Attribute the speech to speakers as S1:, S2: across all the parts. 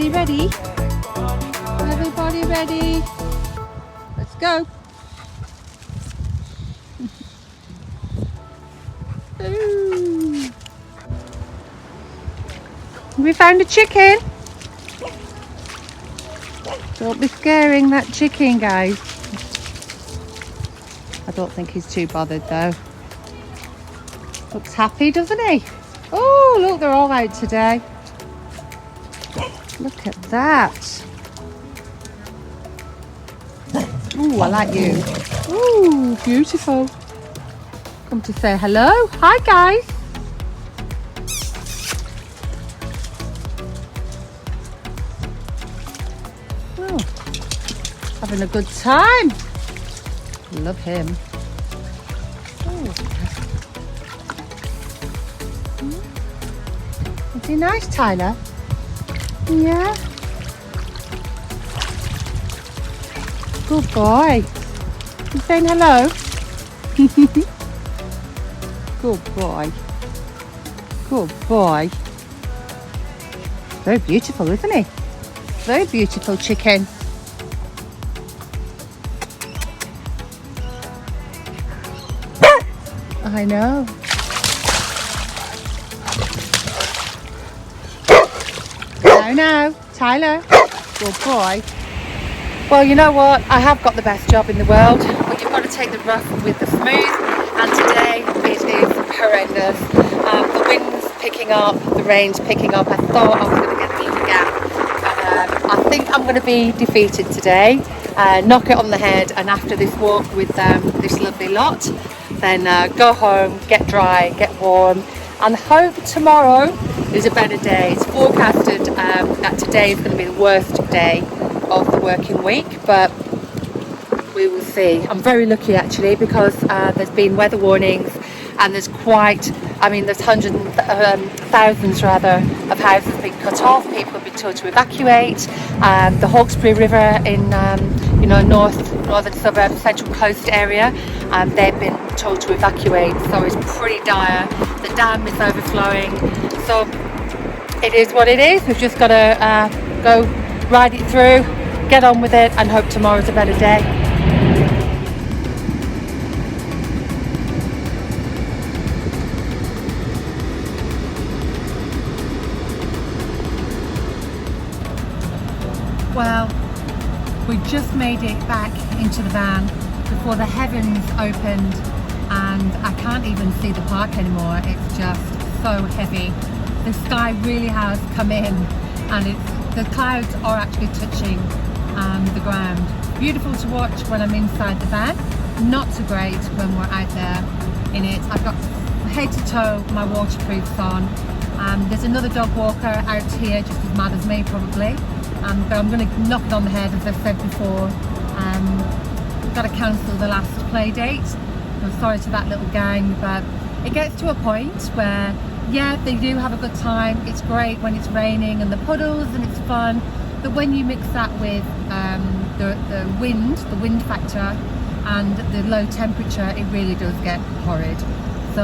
S1: Everybody ready? Everybody ready? Let's go. Ooh. We found a chicken. Don't be scaring that chicken, guys. I don't think he's too bothered though. Looks happy, doesn't he? Oh, look, they're all out today. Look at that. Ooh, I like you. Ooh, beautiful. Come to say hello. Hi, guys. Oh, having a good time. Love him. Ooh. Is he nice, Tyler? Yeah. Good boy. You saying hello? Good boy. Good boy. Very beautiful, isn't he? Very beautiful chicken. I know. No, Tyler. Good boy. Well, you know what? I have got the best job in the world, but you've got to take the rough with the smooth. And today it is horrendous. The wind's picking up, the rain's picking up. I thought I was going to get a little gap. I think I'm going to be defeated today. Knock it on the head, and after this walk with this lovely lot, then go home, get dry, get warm, and hope tomorrow is a better day. It's forecasted that today is going to be the worst day of the working week, but we will see. I'm very lucky actually, because there's been weather warnings, and there's there's hundreds, thousands rather, of houses being cut off. People have been told to evacuate. The Hawkesbury River in northern suburb, central coast area, they've been told to evacuate, so it's pretty dire. The dam is overflowing, so it is what it is. We've just got to go ride it through, get on with it, and hope tomorrow's a better day. Well, we just made it back into the van before the heavens opened, and I can't even see the park anymore. It's just so heavy. The sky really has come in, and the clouds are actually touching the ground. Beautiful to watch when I'm inside the van, not so great when we're out there in it. I've got head to toe my waterproofs on. There's another dog walker out here just as mad as me probably, but I'm going to knock it on the head, as I've said before. Got to cancel the last play date. I'm sorry to that little gang, but it gets to a point where, yeah, they do have a good time. It's great when it's raining and the puddles and it's fun, but when you mix that with the wind factor and the low temperature, it really does get horrid. So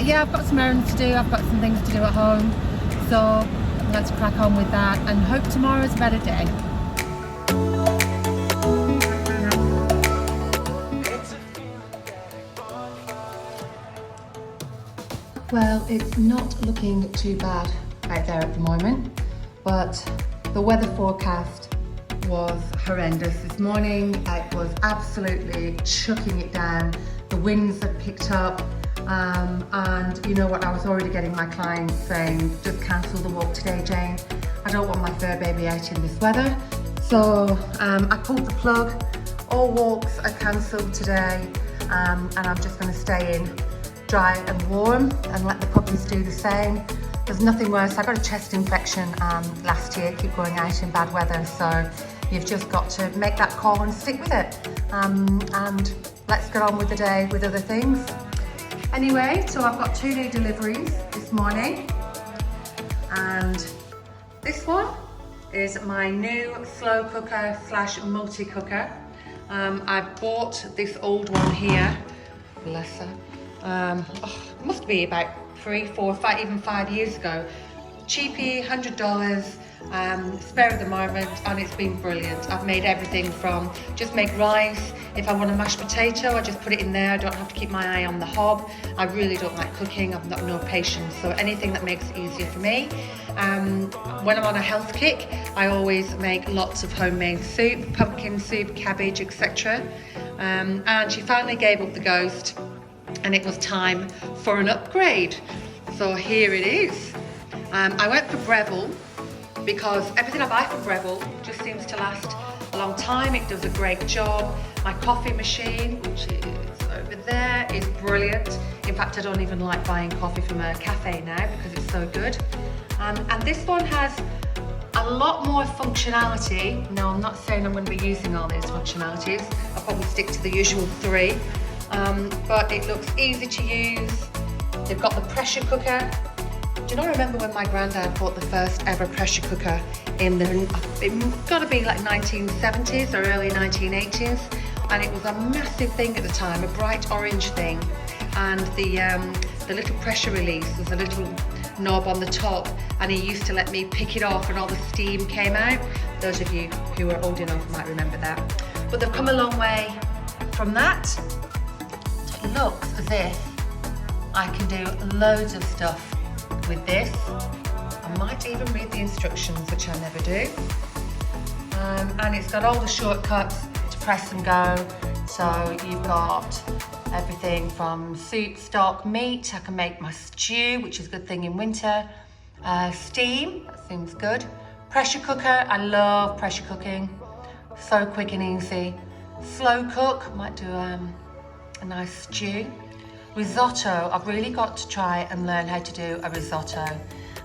S1: yeah, I've got some errands to do, I've got some things to do at home, so let's crack on with that and hope tomorrow's a better day. Well, it's not looking too bad out there at the moment, but the weather forecast was horrendous this morning. It was absolutely chucking it down. The winds had picked up, and you know what, I was already getting my clients saying, just cancel the walk today, Jane. I don't want my fur baby out in this weather. So I pulled the plug. All walks are cancelled today, and I'm just going to stay in dry and warm and let the puppies do the same. There's nothing worse. I got a chest infection last year, keep going out in bad weather, so you've just got to make that call and stick with it, and let's get on with the day with other things. Anyway, so I've got 2 new deliveries this morning, and this one is my new slow cooker / multi cooker. I bought this old one here, bless her. It must be about 3, 4, 5, even 5 years ago. Cheapy, $100. spare of the moment, and it's been brilliant. I've made everything from just make rice. If I want a mashed potato, I just put it in there. I don't have to keep my eye on the hob. I really don't like cooking. I've got no patience, so anything that makes it easier for me. When I'm on a health kick, I always make lots of homemade soup, pumpkin soup, cabbage, etc. And she finally gave up the ghost, and it was time for an upgrade. So here it is. I went for Breville because everything I buy from Breville just seems to last a long time. It does a great job. My coffee machine, which is over there, is brilliant. In fact, I don't even like buying coffee from a cafe now because it's so good. And this one has a lot more functionality. No, I'm not saying I'm going to be using all these functionalities. I'll probably stick to the usual 3. But it looks easy to use. They've got the pressure cooker. Do you not remember when my granddad bought the first ever pressure cooker in the, it's got to be like 1970s or early 1980s, and it was a massive thing at the time, a bright orange thing, and the little pressure release, there's a little knob on the top, and he used to let me pick it off and all the steam came out. Those of you who are old enough might remember that. But they've come a long way from that. It looks as if I can do loads of stuff with this. I might even read the instructions, which I never do. And it's got all the shortcuts to press and go. So you've got everything from soup, stock, meat. I can make my stew, which is a good thing in winter. Steam, that seems good. Pressure cooker, I love pressure cooking. So quick and easy. Slow cook, might do a nice stew. Risotto, I've really got to try and learn how to do a risotto.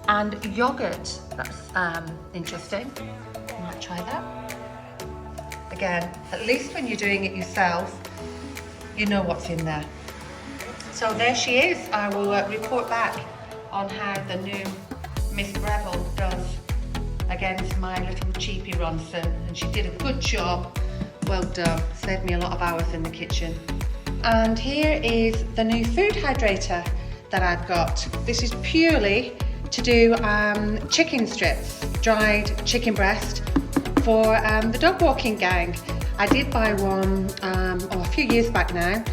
S1: And yogurt, that's interesting. I might try that. Again, at least when you're doing it yourself, you know what's in there. So there she is. I will report back on how the new Miss Breville does against my little cheapie Ronson. And she did a good job. Well done. Saved me a lot of hours in the kitchen. And here is the new food hydrator that I've got. This is purely to do chicken strips, dried chicken breast for the dog walking gang. I did buy one a few years back now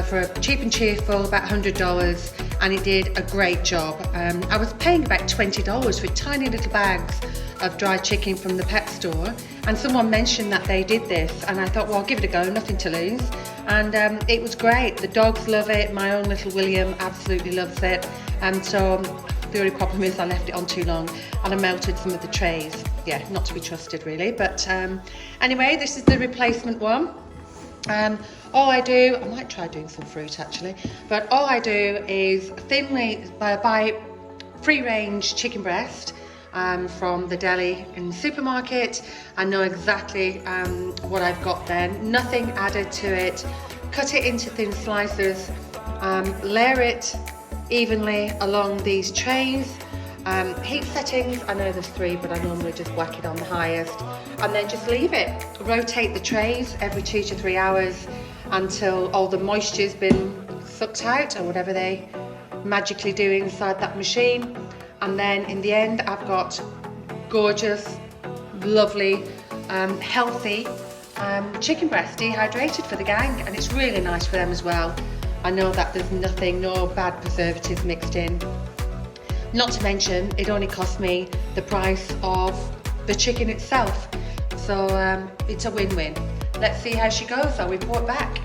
S1: for cheap and cheerful, about $100, and it did a great job. I was paying about $20 for tiny little bags of dried chicken from the pet store, and someone mentioned that they did this, and I thought, well, I'll give it a go, nothing to lose. And it was great. The dogs love it. My own little William absolutely loves it. And so the only problem is I left it on too long and I melted some of the trays. Yeah, not to be trusted really. But anyway, this is the replacement one. All I do, I might try doing some fruit actually, but all I do is buy free range chicken breast from the deli in the supermarket. I know exactly what I've got then, nothing added to it. Cut it into thin slices, layer it evenly along these trays. Heat settings, I know there's 3, but I normally just whack it on the highest, and then just leave it. Rotate the trays every 2 to 3 hours until all the moisture's been sucked out, or whatever they magically do inside that machine. And then in the end, I've got gorgeous, lovely, healthy chicken breast dehydrated for the gang, and it's really nice for them as well. I know that there's no bad preservatives mixed in. Not to mention, it only cost me the price of the chicken itself. So it's a win-win. Let's see how she goes. I'll report back.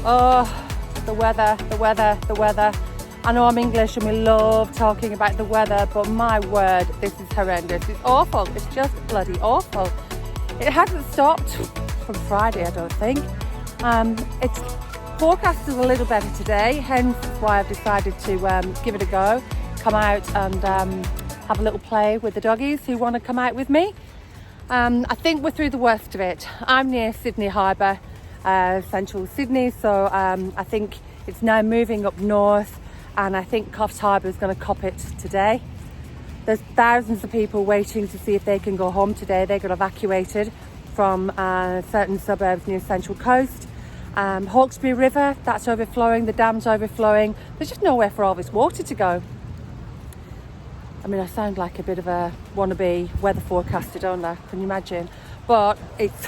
S2: Oh, the weather. I know I'm English and we love talking about the weather, but my word, this is horrendous. It's awful. It's just bloody awful. It hasn't stopped from Friday, I don't think. It's forecast is a little better today, hence why I've decided to give it a go. Come out and have a little play with the doggies who want to come out with me. I think we're through the worst of it. I'm near Sydney Harbour, central Sydney, so I think it's now moving up north, and I think Coffs Harbour is going to cop it today. There's thousands of people waiting to see if they can go home today. They got evacuated from certain suburbs near Central Coast. Hawkesbury River, that's overflowing, the dam's overflowing. There's just nowhere for all this water to go. I mean, I sound like a bit of a wannabe weather forecaster, don't I? Can you imagine? But it's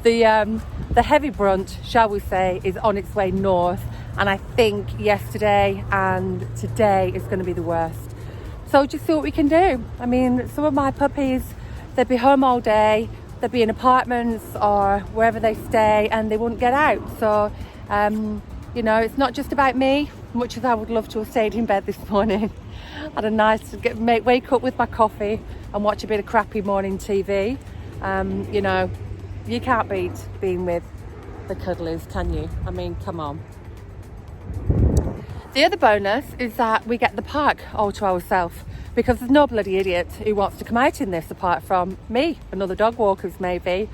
S2: the heavy brunt, shall we say, is on its way north, and I think yesterday and today is going to be the worst. So just see what we can do. I mean, some of my puppies, they'd be home all day, they'd be in apartments or wherever they stay, and they wouldn't get out. So you know, it's not just about me, much as I would love to have stayed in bed this morning. Had a nice wake up with my coffee and watch a bit of crappy morning TV. You know, you can't beat being with the cuddlies, can you? I mean, come on. The other bonus is that we get the park all to ourselves, because there's no bloody idiot who wants to come out in this apart from me and other dog walkers maybe.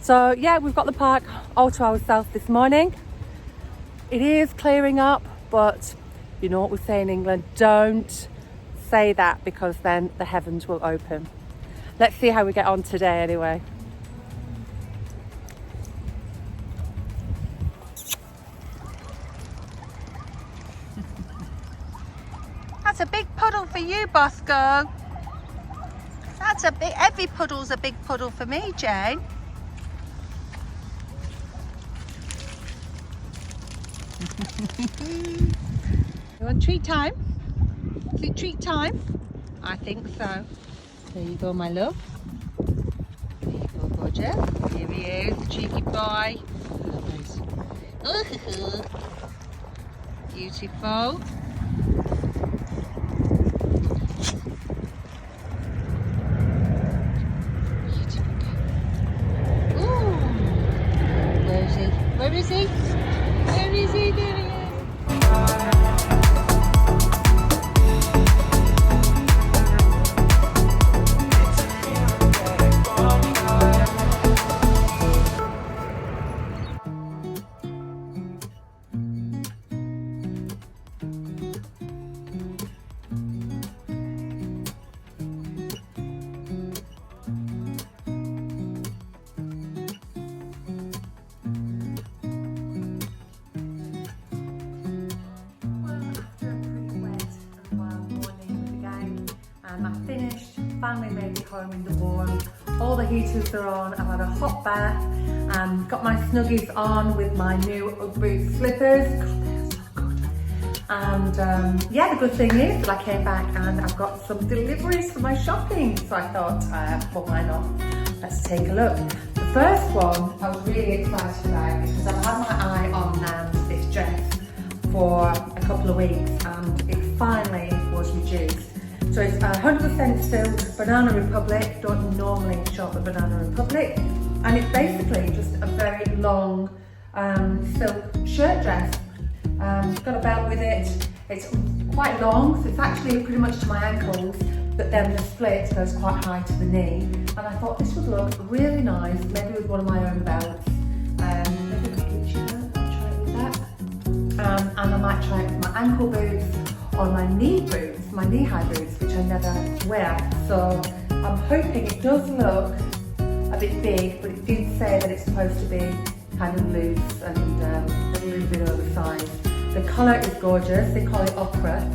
S2: So yeah, we've got the park all to ourselves this morning. It is clearing up, but you know what we say in England, don't say that, because then the heavens will open. Let's see how we get on today anyway.
S1: That's a big puddle for you, Bosco. That's a big, every puddle's a big puddle for me, Jane. You want treat time? Is it treat time? I think so. There you go, my love. There you go, gorgeous. Here he is, the cheeky boy. Beautiful. Ooh. Where is he? Where is he? Where is he? There he is. I finished, finally made it home in the warm. All the heaters are on, I've had a hot bath, got my snuggies on with my new Ugg boot slippers. God, they're so good. And yeah, the good thing is that I came back and I've got some deliveries for my shopping. So I thought, well, why not? Let's take a look. The first one I was really excited about because I've had my eye on this dress for a couple of weeks and it finally was reduced. So it's 100% silk, Banana Republic. Don't normally shop at Banana Republic. And it's basically just a very long silk shirt dress. It's got a belt with it. It's quite long, so it's actually pretty much to my ankles, but then the split goes quite high to the knee. And I thought this would look really nice, maybe with one of my own belts. Maybe a Gucci belt, I'll try it with that. And I might try it with my ankle boots or my knee boots. My knee-high boots, which I never wear. So I'm hoping it does look a bit big, but it did say that it's supposed to be kind of loose and a little bit oversized. The colour is gorgeous, they call it ochre,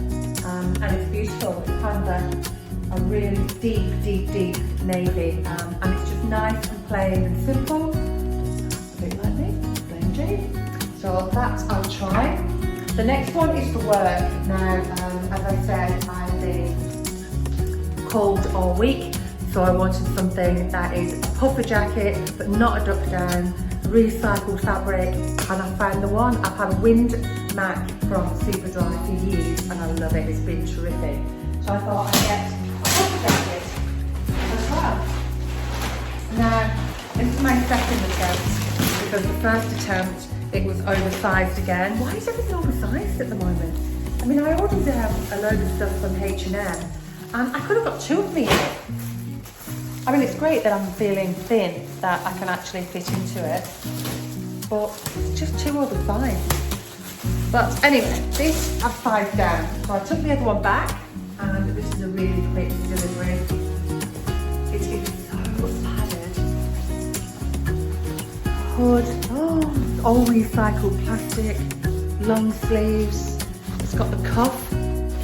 S1: and it's beautiful. It's kind of a really deep navy, and it's just nice and plain and simple, a bit like me, plain Jane. So that I'll try. The next one is for work. Now, as I said, I've been cold all week, so I wanted something that is a puffer jacket, but not a duck down, recycled fabric, and I found the one. I've had a wind mat from Superdry for years, and I love it. It's been terrific. So I thought I'd get a puffer jacket as well. Now, this is my second attempt, because the first attempt, it was oversized again. Why is everything oversized at the moment? I mean, I ordered a load of stuff from H&M and I could have got two of me in it. I mean, it's great that I'm feeling thin, that I can actually fit into it, but it's just too oversized. But anyway, this I've sized down. So I took the other one back, and this is a really quick delivery. It is so padded. Hood, oh, all recycled plastic, long sleeves. It's got the cuff,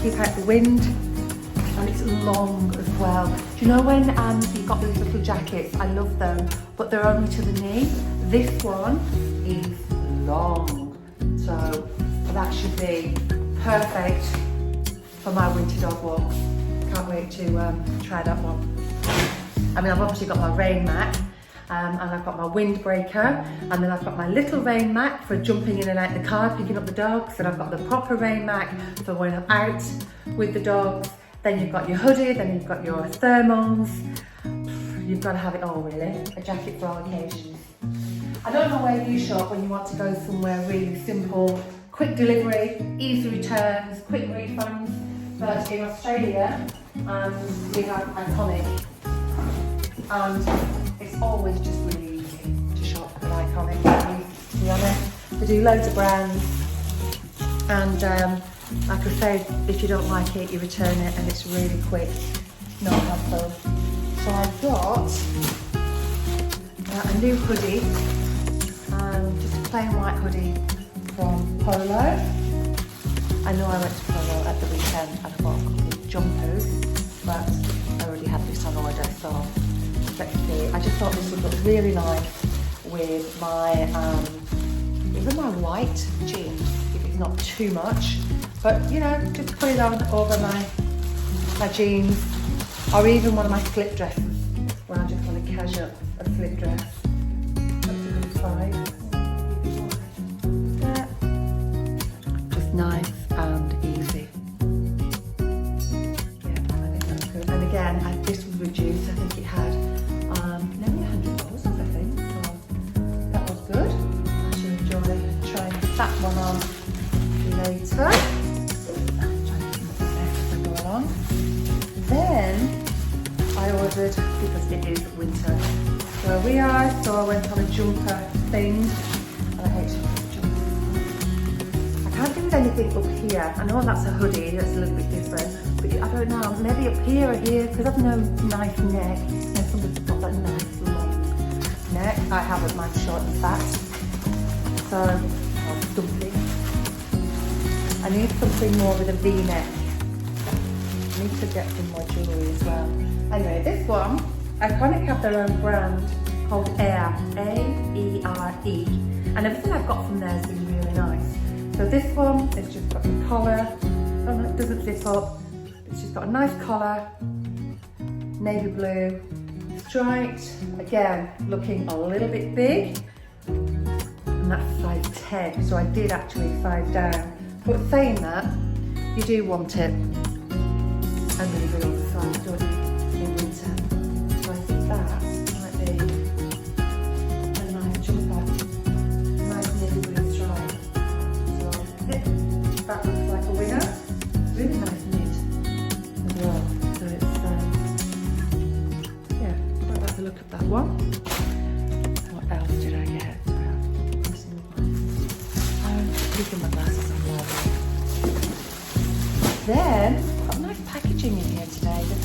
S1: keep out the wind. and it's long as well. Do you know when you've got these little jackets, I love them, but they're only to the knee. This one is long, so that should be perfect for my winter dog walk. Can't wait to try that one. I mean, I've obviously got my rain mat, and I've got my windbreaker, and then I've got my little rain mat for jumping in and out the car, picking up the dogs, and I've got the proper rain mat for when I'm out with the dogs. Then you've got your hoodie, then you've got your thermals. You've got to have it all really, a jacket for all occasions. I don't know where you shop when you want to go somewhere really simple, quick delivery, easy returns, quick refunds, but in Australia we have ICONIC, and it's always just really easy to shop at ICONIC, to be honest. They do loads of brands, and like I say, if you don't like it, you return it, and it's really quick, no hassle. So I've got a new hoodie, just a plain white hoodie from Polo. I know I went to Polo at the weekend and I bought a couple of jumpers, but I already had this on order, so let's see. I just thought this would look really nice with my, even my white jeans, if it's not too much. But you know, just put it on over my jeans, or even one of my slip dresses, where I just want to casual a slip dress. That's a good size. Yeah. Just nice and easy. Yeah, I think that's good. And again, this was reduced. I think it had nearly $100, I think. So that was good. I should enjoy trying that one on later. Then I ordered, because it is winter where we are, so I went on a jumper thing, and I hate jumpers. I can't do with anything up here. I know that's a hoodie, that's a little bit different, but I don't know, maybe up here or here, because I've no nice neck. You know, somebody's got that nice long neck. I haven't, mine's short and fat, so I'm stumpy. I need something more with a V-neck. I need to get some more jewellery as well. Anyway, this one, ICONIC have their own brand called Air, A-E-R-E, and everything I've got from there has been really nice. So this one, it's just got the collar, oh no, it doesn't zip up, it's just got a nice collar, navy blue, striped, again, looking a little bit big, and that's size 10, so I did actually size down. But saying that, you do want it. And really good oversize, don't you, in winter. So I think that might be a nice jumper, nice navy blue stripe. So that looks like a winner. Really nice knit as well. So it's yeah, quite like the look of that one. What else did I get? Keeping my glasses on now. Then packaging in here today. They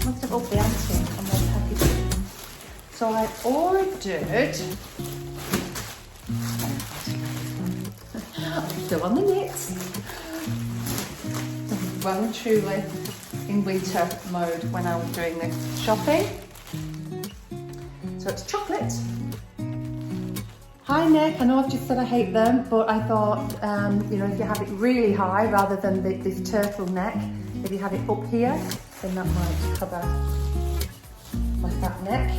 S1: must have upped the ante on their packaging. So I ordered, still on the knits, well and truly in winter mode when I was doing this shopping. So it's chocolate, high neck. I know I've just said I hate them, but I thought, you know, if you have it really high rather than this turtleneck, if you have it up here, then that might cover my fat neck.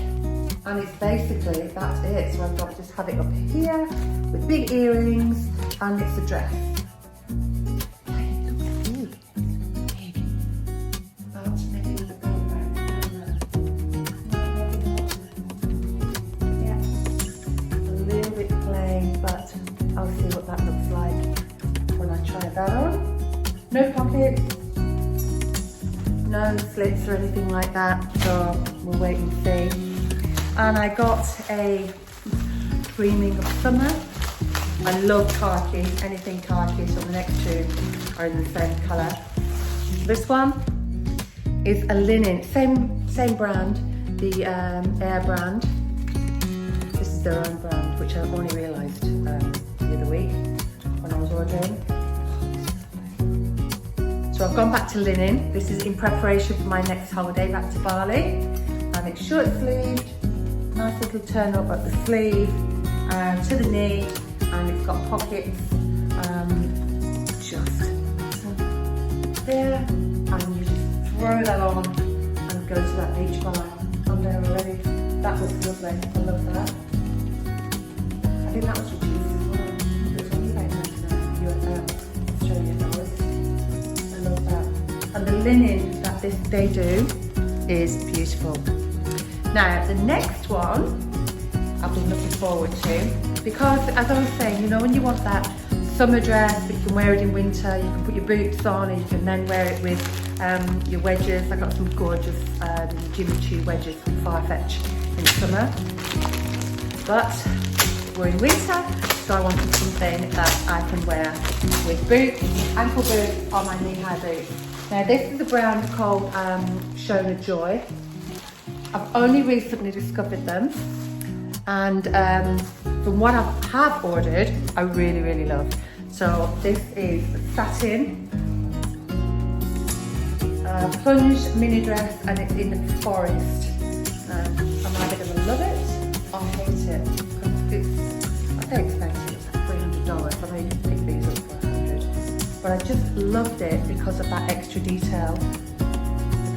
S1: And it's basically, that's it. So I've got to just have it up here with big earrings, and it's a dress. Yeah, it looks big. Big. But maybe with a bow yeah, a little bit plain, but I'll see what that looks like when I try that on. No pockets. No slits or anything like that, so we'll wait and see. And I got a Dreaming of Summer. I love khaki, anything khaki, so the next two are in the same colour. This one is a linen, same brand, the Air brand. This is their own brand, which I only realised the other week when I was ordering. So So I've gone back to linen. This is in preparation for my next holiday back to Bali. And it's short sleeved, nice little turn up at the sleeve, to the knee, and it's got pockets just there, and you just throw that on and go to that beach bar. I'm there already. That looks lovely. I love that. I think that was reduced as well. It was only like Australian dollars. I love that. And the linen that they do is beautiful. Now the next one I've been looking forward to, because as I was saying, you know, when you want that summer dress but you can wear it in winter, you can put your boots on and you can then wear it with your wedges. I got some gorgeous Jimmy Choo wedges from Farfetch in summer, but we're in winter, so I wanted something that I can wear with boots, ankle boots or my knee-high boots. Now this is a brand called Shona Joy. I've only recently discovered them, and from what I have ordered, I really, really love. So this is satin, plunge mini dress, and it's in forest. I'm either going to love it or hate it, because it's not very expensive. It's like $300. I know you can pick these up for $100, but I just loved it because of that extra detail.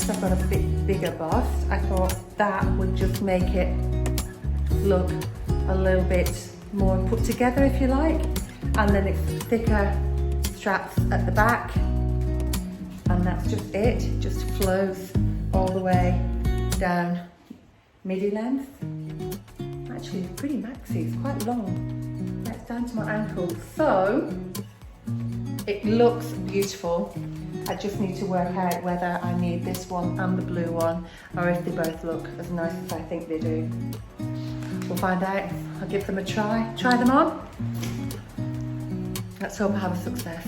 S1: I've got a bit bigger bust. I thought that would just make it look a little bit more put together, if you like. And then it's thicker straps at the back, and that's just it. It just flows all the way down midi length. Actually, it's pretty maxi. It's quite long. That's down to my ankle. So it looks beautiful. I just need to work out whether I need this one and the blue one, or if they both look as nice as I think they do. We'll find out. I'll give them a try. Try them on. Let's hope I have a success.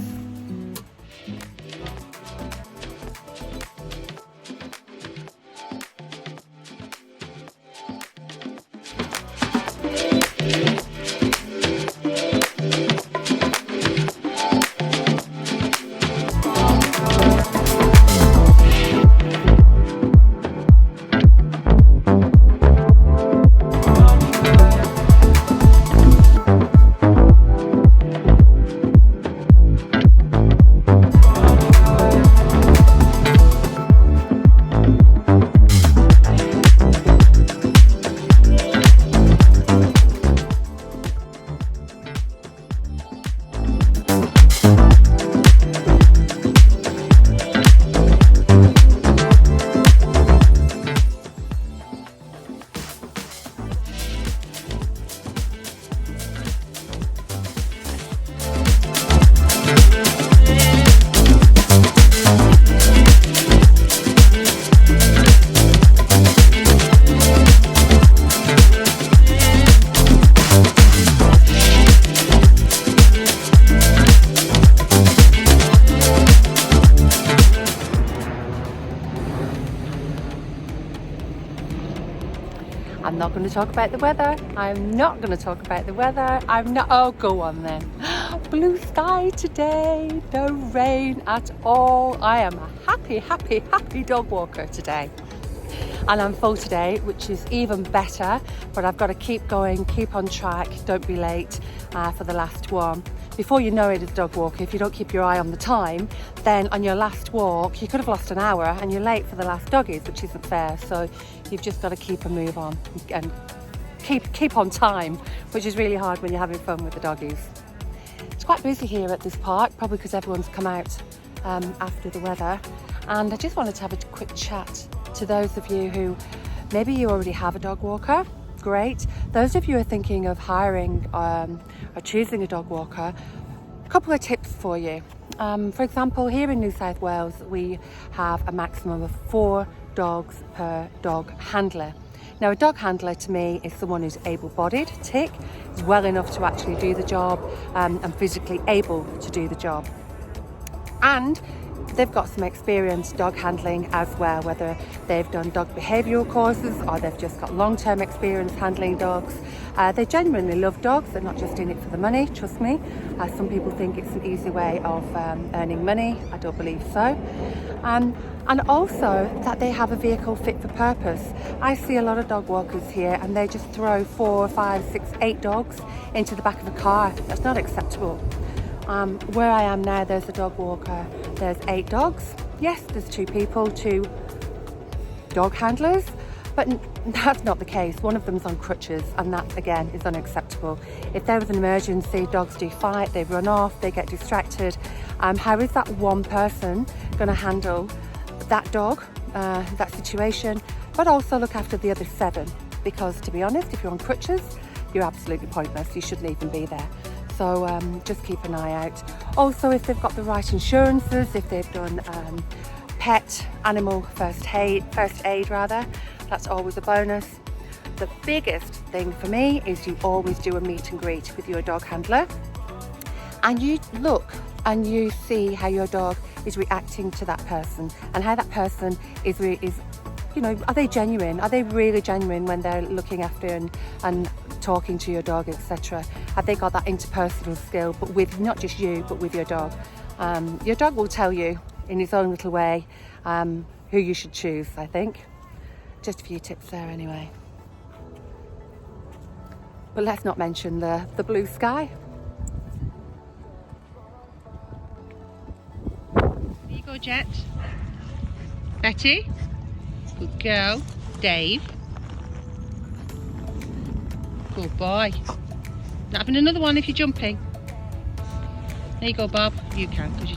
S2: I'm not going to talk about the weather. I'm not going to talk about the weather. I'm not. Oh, go on then. Blue sky today. No rain at all. I am a happy, happy, happy dog walker today. And I'm full today, which is even better. But I've got to keep going, keep on track. Don't be late for the last one. Before you know it as a dog walker, if you don't keep your eye on the time, then on your last walk, you could have lost an hour and you're late for the last doggies, which isn't fair. So you've just got to keep a move on and keep on time, which is really hard when you're having fun with the doggies. It's quite busy here at this park, probably because everyone's come out after the weather. And I just wanted to have a quick chat to those of you who maybe you already have a dog walker. Great. Those of you who are thinking of hiring or choosing a dog walker, a couple of tips for you. For example, here in New South Wales, we have a maximum of 4 dogs per dog handler. Now, a dog handler to me is someone who's able-bodied, tick, is well enough to actually do the job and physically able to do the job. And they've got some experience dog handling as well, whether they've done dog behavioural courses or they've just got long-term experience handling dogs. They genuinely love dogs. They're not just in it for the money, trust me. Some people think it's an easy way of earning money. I don't believe so. And also that they have a vehicle fit for purpose. I see a lot of dog walkers here and they just throw 4, 5, 6, 8 dogs into the back of a car. That's not acceptable. Where I am now, there's a dog walker, there's 8 dogs. Yes, there's 2 people, 2 dog handlers, but that's not the case. One of them's on crutches, and that again is unacceptable. If there was an emergency, dogs do fight, they run off, they get distracted. How is that one person going to handle that dog, that situation, but also look after the other 7? Because to be honest, if you're on crutches, you're absolutely pointless. You shouldn't even be there. So just keep an eye out. Also, if they've got the right insurances, if they've done pet animal first aid rather, that's always a bonus. The biggest thing for me is you always do a meet and greet with your dog handler, and you look and you see how your dog is reacting to that person, and how that person is you know, are they genuine? Are they really genuine when they're looking after and talking to your dog, etc.? Have they got that interpersonal skill, but with not just you, but with your dog? Your dog will tell you in his own little way who you should choose, I think. Just a few tips there anyway. But let's not mention the blue sky.
S1: There you go, Jet. Betty. Good girl. Dave. Good boy. Not having another one if you're jumping. There you go, Bob. You can, because you...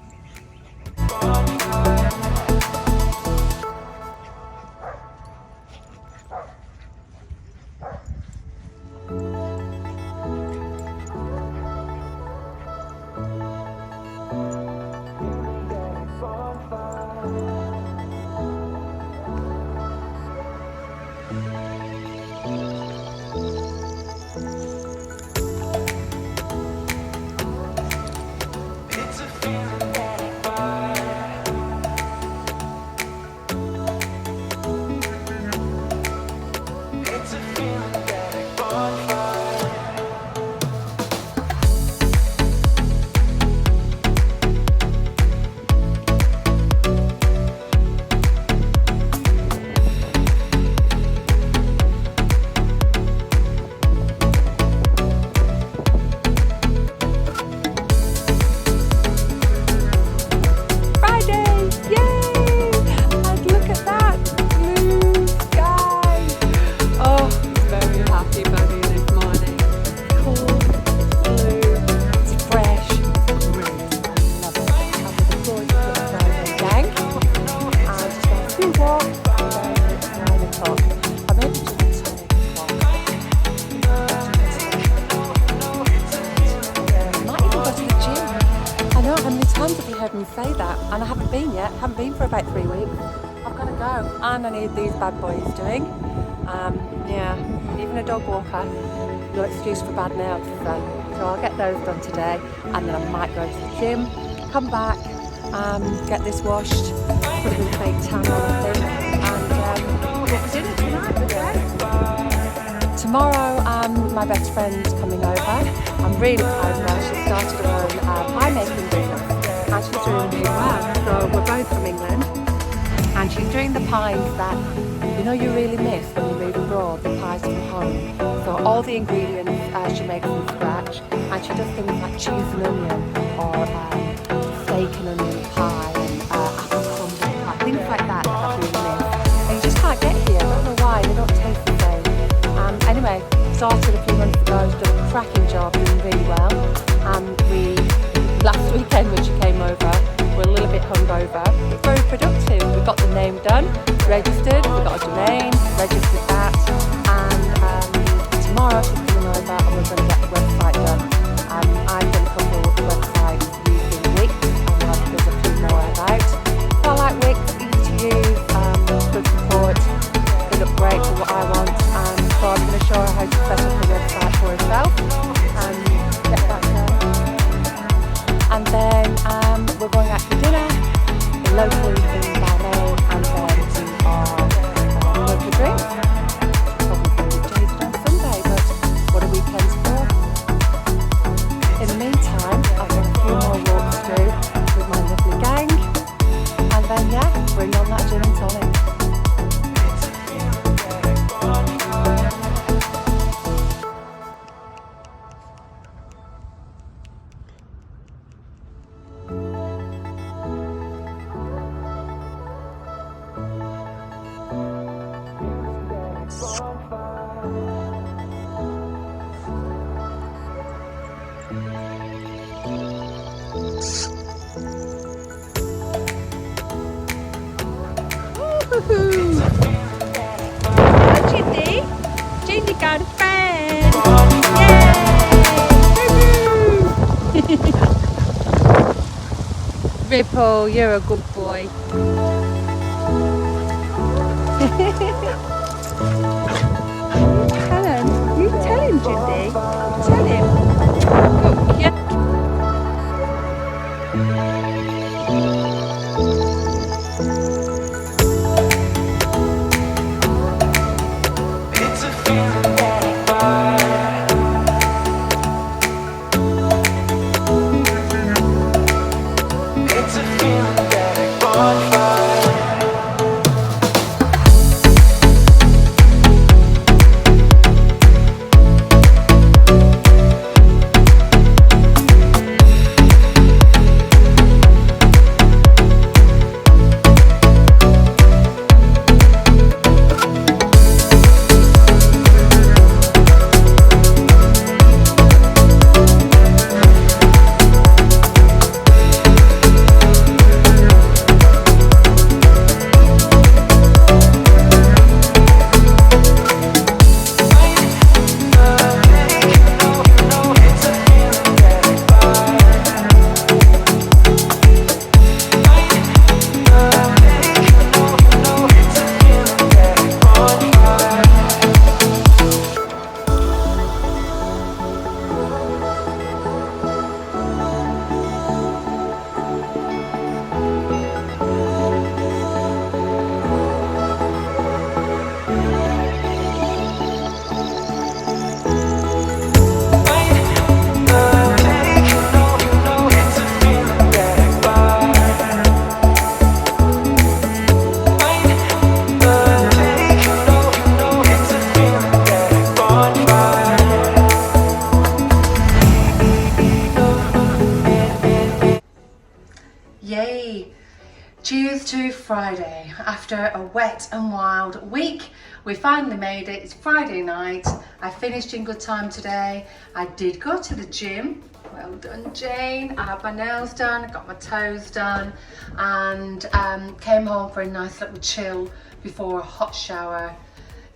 S2: Say that, and I haven't been yet. Haven't been for about 3 weeks. I've got to go, and I need these bad boys doing. Yeah, even a dog walker, no excuse for bad nails. So I'll get those done today, and then I might go to the gym, come back, get this washed, put a bit of fake tan on, I think, and get dinner tonight. Okay. Tomorrow, my best friend's coming over. I'm really proud of her. She started her own pie making business. And she's doing really well. So we're both from England, and she's doing the pies that you know you really miss when you move abroad, the pies from home. So all the ingredients she makes from scratch, and she does things like cheese and onion, or steak and onion pie, and apple crumble pie, things like that I really miss. And you just can't get here. I don't know why, they don't taste the same. Anyway, started a few months ago. She's done a cracking job, doing really well. Last weekend when she came over, we're a little bit hungover, but very productive. We got the name done, registered, we got a domain, registered that, and tomorrow she's coming over and we're going to get the website done. I've done a couple of websites using Wix, and there's a few more about. But I like Wix, easy to use, good support, they look great for what I want, so I'm going to show her how to set up a website for herself and get that done. And then we're going out for dinner, Ripple, you're a good boy. Tell him. You tell him, Jindy. Tell him. Look, yeah.
S3: It's a feeling that I find. It's a feeling that I can't find.
S1: Yay! Cheers to Friday. After a wet and wild week, we finally made it. It's Friday night. I finished in good time today. I did go to the gym. Well done, Jane. I had my nails done, got my toes done, and came home for a nice little chill before a hot shower,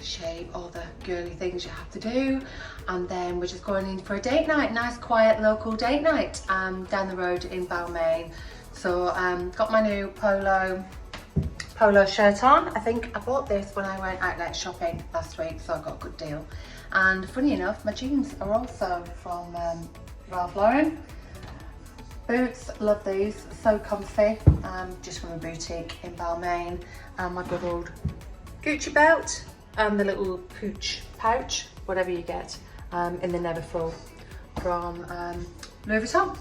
S1: shave, all the girly things you have to do. And then we're just going in for a date night, nice quiet local date night down the road in Balmain. So got my new polo shirt on. I think I bought this when I went outlet shopping last week, so I got a good deal. And funny enough, my jeans are also from Ralph Lauren. Boots, love these, so comfy, just from a boutique in Balmain. And my good old Gucci belt and the little pooch pouch, whatever you get, in the Never Full from Louis Vuitton.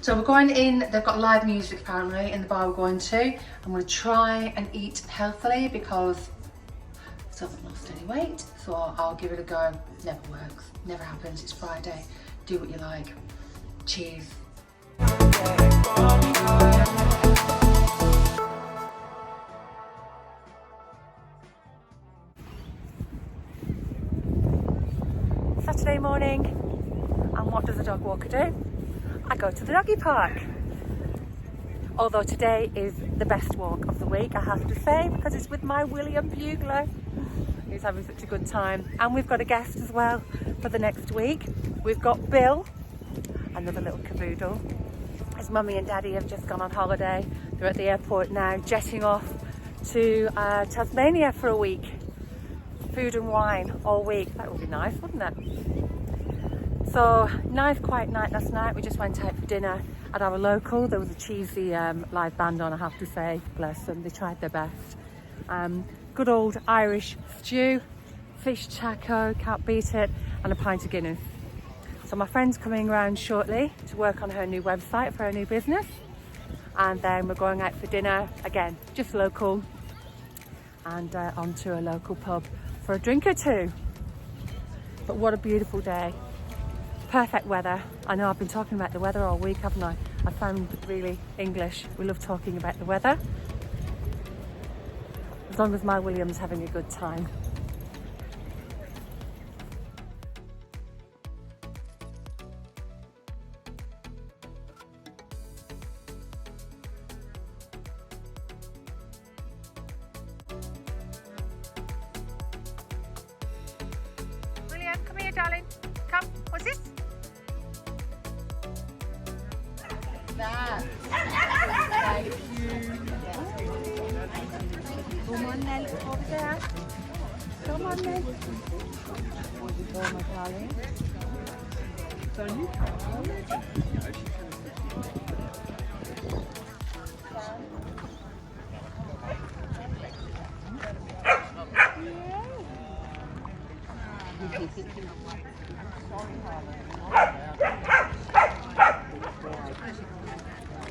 S1: So we're going in, they've got live music apparently in the bar we're going to. I'm going to try and eat healthily because I still haven't lost any weight, so I'll give it a go. Never works, never happens, it's Friday. Do what you like. Cheers.
S2: Saturday morning, and what does a dog walker do? I go to the doggy park. Although today is the best walk of the week, I have to say, because it's with my William Bugler. He's having such a good time. And we've got a guest as well for the next week. We've got Bill, another little caboodle. His mummy and daddy have just gone on holiday. They're at the airport now, jetting off to Tasmania for a week. Food and wine all week. That would be nice, wouldn't it? So, nice quiet night last night. We just went out for dinner at our local. There was a cheesy live band on, I have to say. Bless them, they tried their best. Good old Irish stew, fish taco, can't beat it, and a pint of Guinness. So my friend's coming around shortly to work on her new website for her new business. And then we're going out for dinner, again, just local, and onto a local pub for a drink or two. But what a beautiful day. Perfect weather. I know I've been talking about the weather all week, haven't I? I found it really English. We love talking about the weather. As long as my William's having a good time. William, come here, darling.
S1: Come on then, look over there. Come on then. Oh my darling.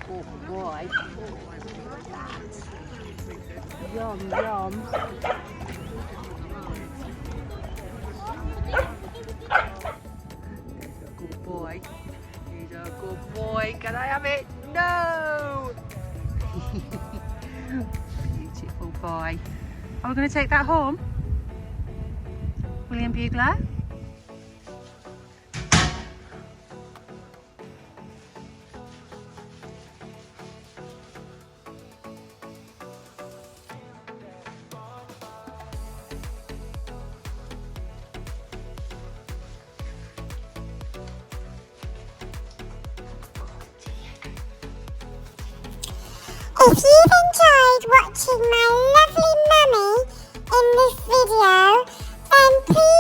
S1: Oh boy. Yum, yum. Good boy. He's a good boy. Can I have it? No! Beautiful boy. Are we going to take that home? William Bugler?
S4: If you've enjoyed watching my lovely mummy in this video, then please